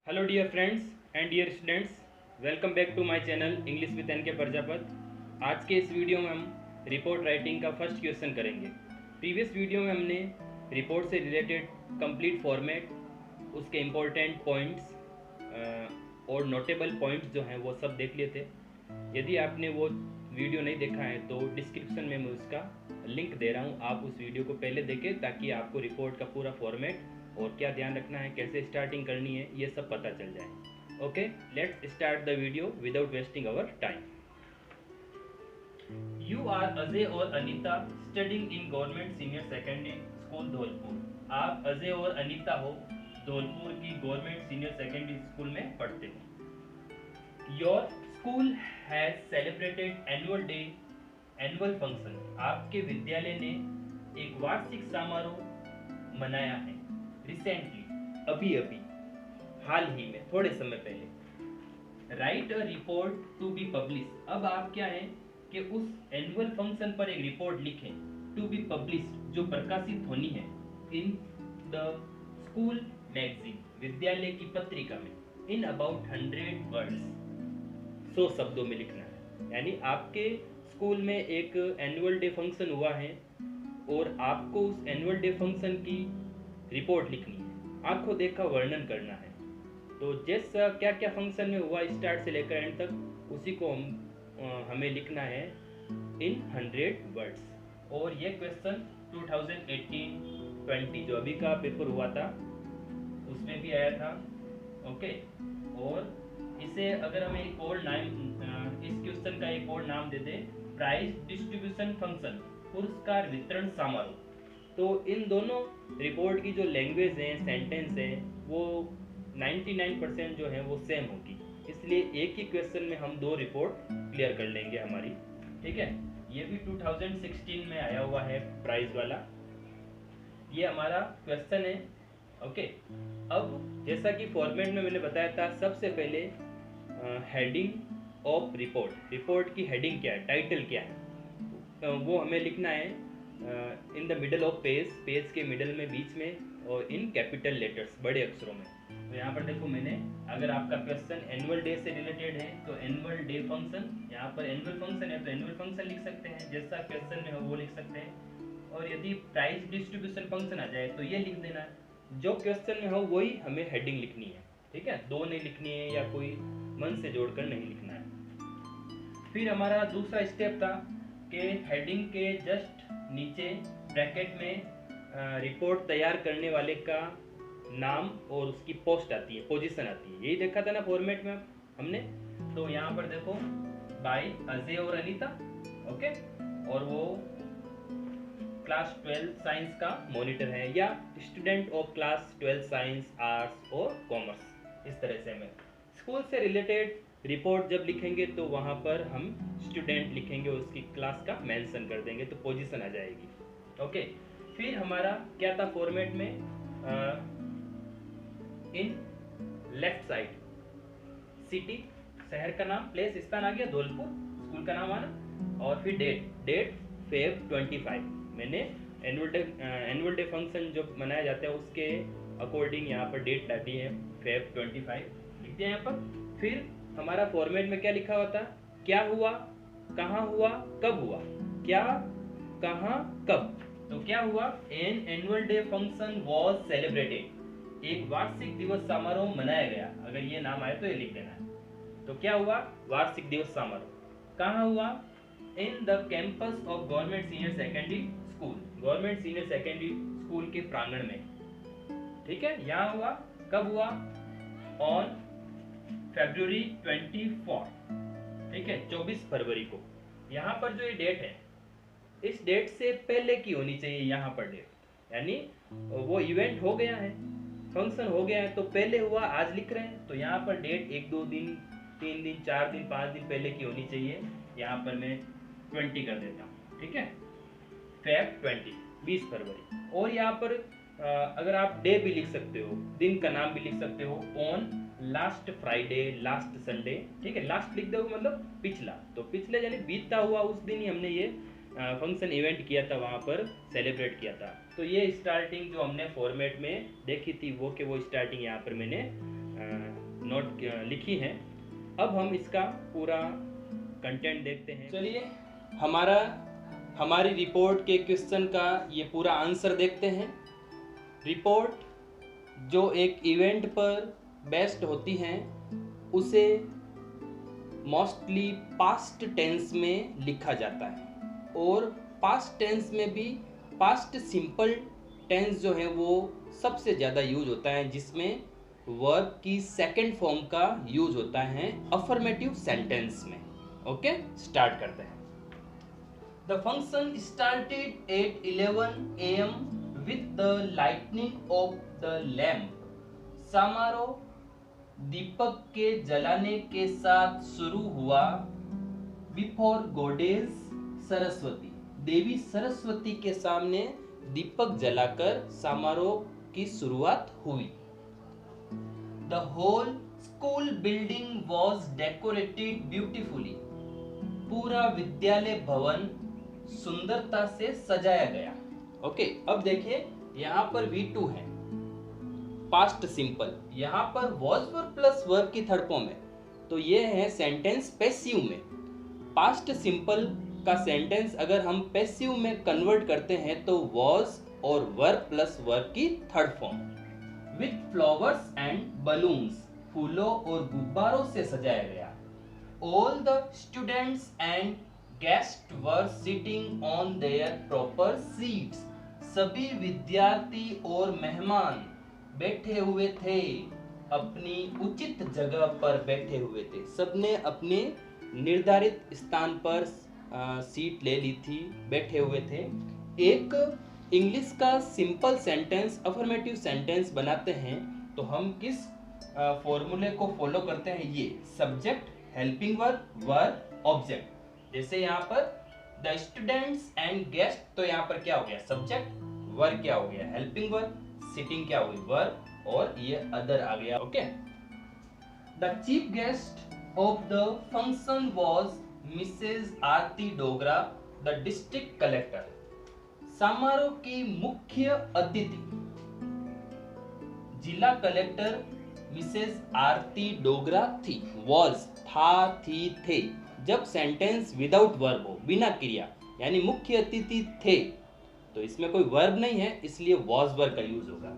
Hello dear friends and dear students, welcome back to my channel English with N K Prajapat. आज के इस video में हम report writing का फर्स्ट क्वेश्चन करेंगे। प्रीवियस वीडियो में हमने रिपोर्ट से रिलेटेड कंप्लीट फॉर्मेट, उसके इम्पोर्टेंट पॉइंट्स और नोटेबल पॉइंट्स जो हैं वो सब देख लिए थे। यदि आपने वो वीडियो नहीं देखा है तो डिस्क्रिप्शन में मैं उसका लिंक दे रहा हूँ, आप उस वीडियो को पहले देखें ताकि आपको रिपोर्ट का पूरा फॉर्मेट और क्या ध्यान रखना है, कैसे स्टार्टिंग करनी है, ये सब पता चल जाए। Okay, let's start the video without wasting our time. You are Ajay और Anita studying in government senior secondary school Dholpur. आप अजय और अनीता हो, धौलपुर की गवर्नमेंट सीनियर सेकेंडरी स्कूल में पढ़ते हो। Your school has celebrated annual function. आपके विद्यालय ने एक वार्षिक समारोह मनाया है। रिसेंटली, अभी अभी, हाल ही में, थोड़े समय पहले। Write a report to be publish. अब आप क्या है कि उस एनुअल फंक्शन पर एक रिपोर्ट लिखें, टू बी पब्लिश, जो प्रकाशित होनी है इन द स्कूल मैगजीन, विद्यालय की पत्रिका में, इन अबाउट 100 वर्ड्स, 100 शब्दों में लिखना है। यानी आपके स्कूल में एक एनुअल डे फंक्शन हुआ है और आपको उस एनुअल डे फंक्शन की रिपोर्ट लिखनी है, आंखों देखा वर्णन करना है। तो जैसा क्या क्या फंक्शन में हुआ स्टार्ट से लेकर एंड तक, उसी को हमें लिखना है इन 100 वर्ड्स। और ये क्वेश्चन 2018-20 जो अभी का पेपर हुआ था उसमें भी आया था। ओके, और इसे अगर हम एक और नाम, इस क्वेश्चन का एक और नाम दे दें, प्राइज डिस्ट्रीब्यूशन फंक्शन, पुरस्कार वितरण समारोह। तो इन दोनों रिपोर्ट की जो लैंग्वेज है, सेंटेंस है, वो 99% जो है वो सेम होगी, इसलिए एक ही क्वेश्चन में हम दो रिपोर्ट क्लियर कर लेंगे हमारी। ठीक है, ये भी 2016 में आया हुआ है प्राइज वाला, ये हमारा क्वेश्चन है। ओके, अब जैसा कि फॉर्मेट में मैंने बताया था, सबसे पहले हेडिंग ऑफ रिपोर्ट, रिपोर्ट की हेडिंग क्या है, टाइटल क्या है, वो हमें लिखना है in the middle of page, page के मिडल में, बीच में, और इन कैपिटल लेटर्स, बड़े अक्षरों में। तो यहाँ पर देखो मैंने, अगर आपका क्वेश्चन एनुअल डे से रिलेटेड है तो एनुअल डे फंक्शन, यहाँ पर एनुअल फंक्शन है तो एनुअल फंक्शन लिख सकते हैं, जैसा क्वेश्चन में हो वो लिख सकते हैं। और यदि प्राइज डिस्ट्रीब्यूशन फंक्शन आ जाए तो ये लिख देना है, जो क्वेश्चन में हो वही हमें हेडिंग लिखनी है। ठीक है, दो नहीं लिखनी है या कोई मन से जोड़कर नहीं लिखना है। फिर हमारा दूसरा स्टेप था कि हेडिंग के जस्ट नीचे ब्रैकेट में रिपोर्ट तैयार करने वाले का नाम और उसकी पोस्ट आती है, पोजीशन आती है। यही देखा था ना फॉर्मेट में हमने। तो यहाँ पर देखो, बाय अजय और अनीता। ओके, और वो क्लास 12 साइंस का मॉनिटर है, या student of class 12 science, arts और कॉमर्स। इस तरह से हमें स्कूल से रिलेटेड रिपोर्ट जब लिखेंगे तो वहाँ पर हम स्टूडेंट लिखेंगे, उसकी क्लास का मेंशन कर देंगे तो पोजीशन आ जाएगी। ओके, फिर हमारा क्या था फॉर्मेट में, इन लेफ्ट साइड सिटी, शहर का नाम, प्लेस, स्थान आ गया धौलपुर, स्कूल का नाम आना, और फिर डेट फेब 25। मैंने एनुअल डे फंक्शन जो मनाया जाता है उसके अकॉर्डिंग यहाँ पर डेट डाली है, फेब 25 लिख दिया यहाँ पर। फिर हमारा फॉर्मेट में क्या लिखा हुआ था, क्या हुआ, कहाँ हुआ, कब हुआ, क्या, कहाँ, कब। तो क्या हुआ, an annual day function was celebrated, एक वार्षिक दिवस समारोह मनाया गया। अगर ये नाम आए तो ये लिख देना है। तो क्या हुआ, वार्षिक दिवस समारोह। कहाँ हुआ, in the campus of government senior secondary school, government senior secondary school के प्रांगण में। ठीक है, यहाँ हुआ, कब हुआ, ऑन February 24। ठीक है, 24 फरवरी को। यहाँ पर जो ये डेट है, इस डेट से पहले की होनी चाहिए यहाँ पर डेट, यानी वो इवेंट हो गया है, फंक्शन हो गया है तो पहले हुआ, आज लिख रहे हैं तो यहाँ पर डेट 1-2 दिन, 3 दिन, 4 दिन, 5 दिन पहले की होनी चाहिए। यहाँ पर मैं 20 कर देता हूँ। ठीक है, फेब 20, 20 फरवरी। और यहाँ पर अगर आप डे भी लिख सकते हो, दिन का नाम भी लिख सकते हो, on last Friday, last Sunday. ठीक है, लास्ट लिख दो मतलब पिछला, तो पिछले यानी बीतता हुआ उस दिन ही हमने ये फंक्शन इवेंट किया था, वहाँ पर सेलिब्रेट किया था। तो ये स्टार्टिंग जो हमने फॉर्मेट में देखी थी वो स्टार्टिंग यहाँ पर मैंने नोट लिखी हैं। अब हम इसका पूरा कंटेंट देखते हैं। चलिए हमारी रिपोर्ट के क्वेश्चन का ये पूरा आंसर देखते हैं। रिपोर्ट जो एक इवेंट पर बेस्ड होती हैं उसे मोस्टली पास्ट टेंस में लिखा जाता है, और पास्ट टेंस में भी पास्ट सिंपल टेंस जो है वो सबसे ज़्यादा यूज होता है, जिसमें वर्ब की सेकंड फॉर्म का यूज होता है अफर्मेटिव सेंटेंस में। ओके, स्टार्ट करते हैं। The function started at 11 AM with the lighting of the lamp. समारोह दीपक के जलाने के साथ शुरू हुआ। बिफोर गॉडेस सरस्वती, देवी सरस्वती के सामने दीपक जलाकर समारोह की शुरुआत हुई। The whole school building was decorated beautifully. पूरा विद्यालय भवन सुंदरता से सजाया गया। ओके, अब देखिए यहाँ पर V2 है, पास्ट सिंपल, यहाँ पर वॉज वर्ब प्लस वर्ब की थर्ड फॉर्म है, तो ये है सेंटेंस पैसिव में। पास्ट सिंपल का सेंटेंस अगर हम पैसिव में कन्वर्ट करते हैं तो वॉज और वर्ब प्लस वर्ब की third form. With flowers and balloons, फूलों और गुब्बारों से सजाया गया। All the students and guest were sitting on their proper seats. सभी विद्यार्थी और मेहमान बैठे हुए थे, अपनी उचित जगह पर बैठे हुए थे। सबने अपने निर्धारित स्थान पर सीट ले ली थी, बैठे हुए थे। एक इंग्लिश का सिंपल सेंटेंस अफर्मेटिव सेंटेंस बनाते हैं तो हम किस फॉर्मूले को फॉलो करते हैं? ये subject, helping verb, verb, object. जैसे यहाँ पर द स्टूडेंट्स एंड गेस्ट, तो यहाँ पर क्या हो गया? सब्जेक्ट, वर्ब क्या हो गया? हेल्पिंग वर्ब, सिटिंग क्या हुई? वर्ब, और ये अदर आ गया। Okay, the chief guest of the function was Mrs Aarti Dogra, the district collector. समारोह की मुख्य अतिथि जिला कलेक्टर मिसेज आरती डोगरा थी। वॉज था, थी, थे। जब सेंटेंस विदाउट वर्ब हो, बिना क्रिया, यानी मुख्य अतिथि थे, तो इसमें कोई वर्ब नहीं है, इसलिए वॉज वर्ब का यूज होगा।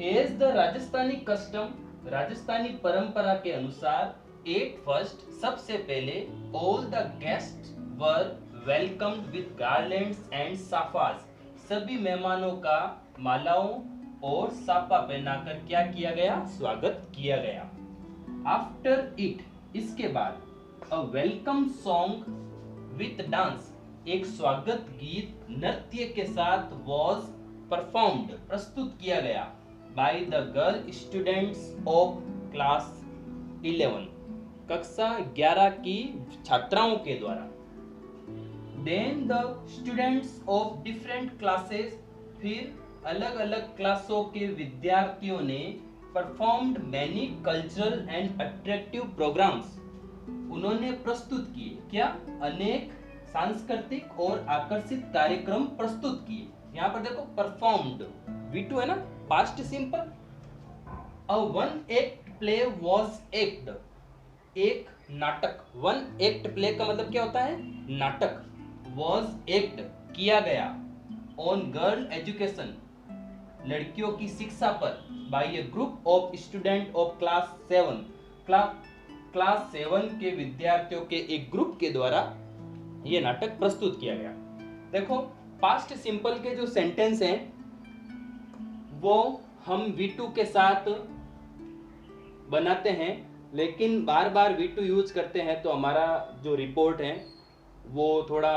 As the Rajasthani custom, Rajasthani परंपरा के अनुसार, एट फर्स्ट, सबसे पहले, all the guest were welcomed with garlands and साफास। सभी मेहमानों का मालाओं और साफा पहनाकर क्या किया गया? स्वागत किया गया। आफ्टर इट, इसके बाद, अ वेलकम सॉन्ग विद डांस, एक स्वागत गीत नृत्य के साथ वॉज परफॉर्म्ड, प्रस्तुत किया गया, by the girl students of class 11, कक्षा 11 की छात्राओं के द्वारा। Then the students of different classes, फिर अलग अलग क्लासों के विद्यार्थियों ने performed many cultural and attractive programmes, उन्होंने प्रस्तुत किए क्या? अनेक सांस्कृतिक और आकर्षित कार्यक्रम प्रस्तुत किए। यहाँ पर देखो परफॉर्म्ड, V2 है ना, past simple. A one act play was act, एक नाटक, वन एक्ट प्ले का मतलब क्या होता है? नाटक। वॉज एक्ट, किया गया। ऑन गर्ल एजुकेशन, लड़कियों की शिक्षा पर, by a group of student of class 7, class 7 के विद्यार्थियों के एक ग्रुप के द्वारा ये नाटक प्रस्तुत किया गया। देखो पास्ट सिंपल के जो सेंटेंस हैं वो हम V2 के साथ बनाते हैं, लेकिन बार बार V2 यूज करते हैं तो हमारा जो रिपोर्ट है वो थोड़ा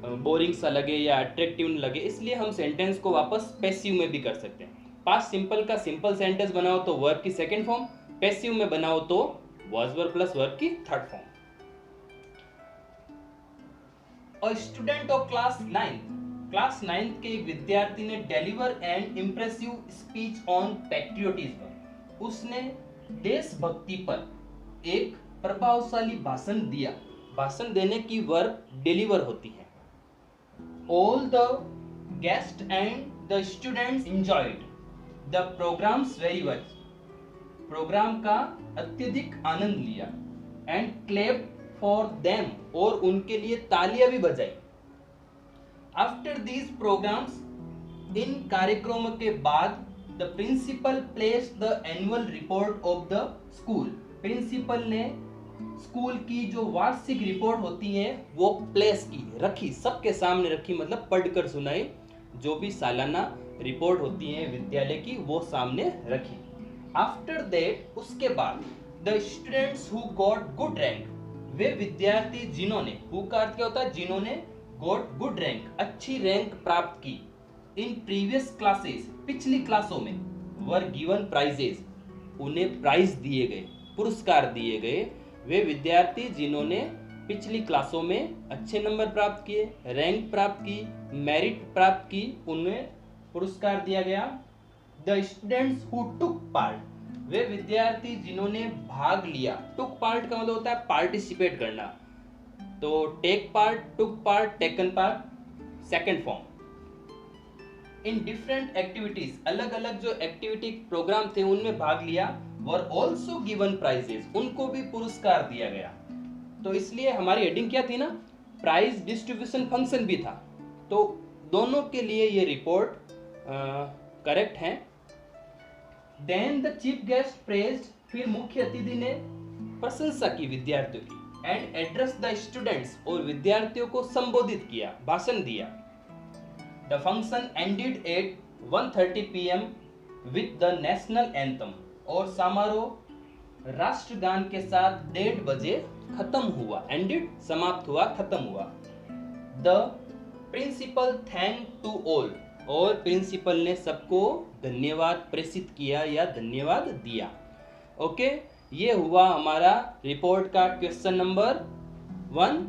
बोरिंग सा लगे या अट्रैक्टिव लगे, इसलिए हम सेंटेंस को वापस पैसिव में भी कर सकते हैं। पास्ट सिंपल का सिंपल सेंटेंस बनाओ तो वर्ब की सेकंड फॉर्म, पैसिव में बनाओ तो वॉज वर्ब प्लस वर्ब की third form. A student of class 9 के एक विद्यार्थी ने deliver N impressive speech on patriotism, उसने देशभक्ति पर एक प्रभावशाली भाषण दिया। भाषण देने की वर्ब डिलीवर होती है। All the guest and the students enjoyed the programmes very much, programme का अत्यधिक आनंद लिया एंड क्लेप फॉर देम, और उनके लिए तालियां भी बजाई। आफ्टर दीज प्रोग्राम्स, इन कार्यक्रमों के बाद the principal place the annual report of the school, principal ने स्कूल की जो वार्षिक रिपोर्ट होती है वो प्लेस की, रखी, सबके सामने रखी, मतलब पढ़कर सुनाई। जो भी सालाना रिपोर्ट होती है विद्यालय की वो सामने रखी। आफ्टर दैट, उसके बाद the students who got good rank, वे विद्यार्थी जिन्होंने, हु का अर्थ क्या होता है, जिन्होंने, गॉट गुड रैंक, अच्छी रैंक प्राप्त की, इन प्रीवियस क्लासेस, पिछली क्लासों में, वर गिवन प्राइजेस, उन्हें प्राइज दिए गए, पुरस्कार दिए गए। वे विद्यार्थी जिन्होंने पिछली क्लासों में अच्छे नंबर प्राप्त किए, रैंक प्राप्त की, मेरिट प्राप्त की, उन्हें पुरस्कार दिया गया। The students who took part, वे विद्यार्थी जिन्होंने भाग लिया। टुक पार्ट का मतलब होता है पार्टिसिपेट करना, तो take part, took part, taken part, second form. In different activities, अलग अलग जो एक्टिविटी प्रोग्राम थे उनमें भाग लिया। वर ऑल्सो गिवन प्राइजेस, उनको भी पुरस्कार दिया गया। तो इसलिए हमारी हेडिंग क्या थी ना, प्राइज डिस्ट्रीब्यूशन फंक्शन भी था। तो दोनों के लिए ये रिपोर्ट करेक्ट है। Then the chief guest praised, फिर मुख्य अतिथि ने प्रशंसा की विद्यार्थियों की, एंड एड्रेस द स्टूडेंट्स, और विद्यार्थियों को संबोधित किया, भाषण दिया। The function ended at 1:30 PM with the national anthem, और समारोह राष्ट्रगान के साथ 1:30 बजे खत्म हुआ। एंडेड समाप्त हुआ, खत्म हुआ। The principal thank to all, और प्रिंसिपल ने सबको धन्यवाद प्रेषित किया या धन्यवाद दिया। ओके, ये हुआ हमारा रिपोर्ट का क्वेश्चन नंबर 1।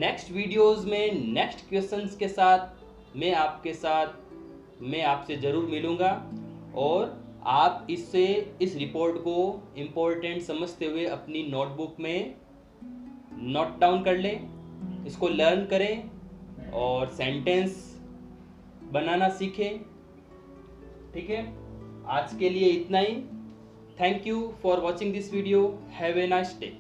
नेक्स्ट वीडियोस में नेक्स्ट क्वेश्चंस के साथ मैं आपसे जरूर मिलूंगा, और आप इस रिपोर्ट को इम्पोर्टेंट समझते हुए अपनी नोटबुक में नोट डाउन कर लें, इसको लर्न करें और सेंटेंस बनाना सीखें। ठीक है, आज के लिए इतना ही। Thank you for watching this video. Have a nice day.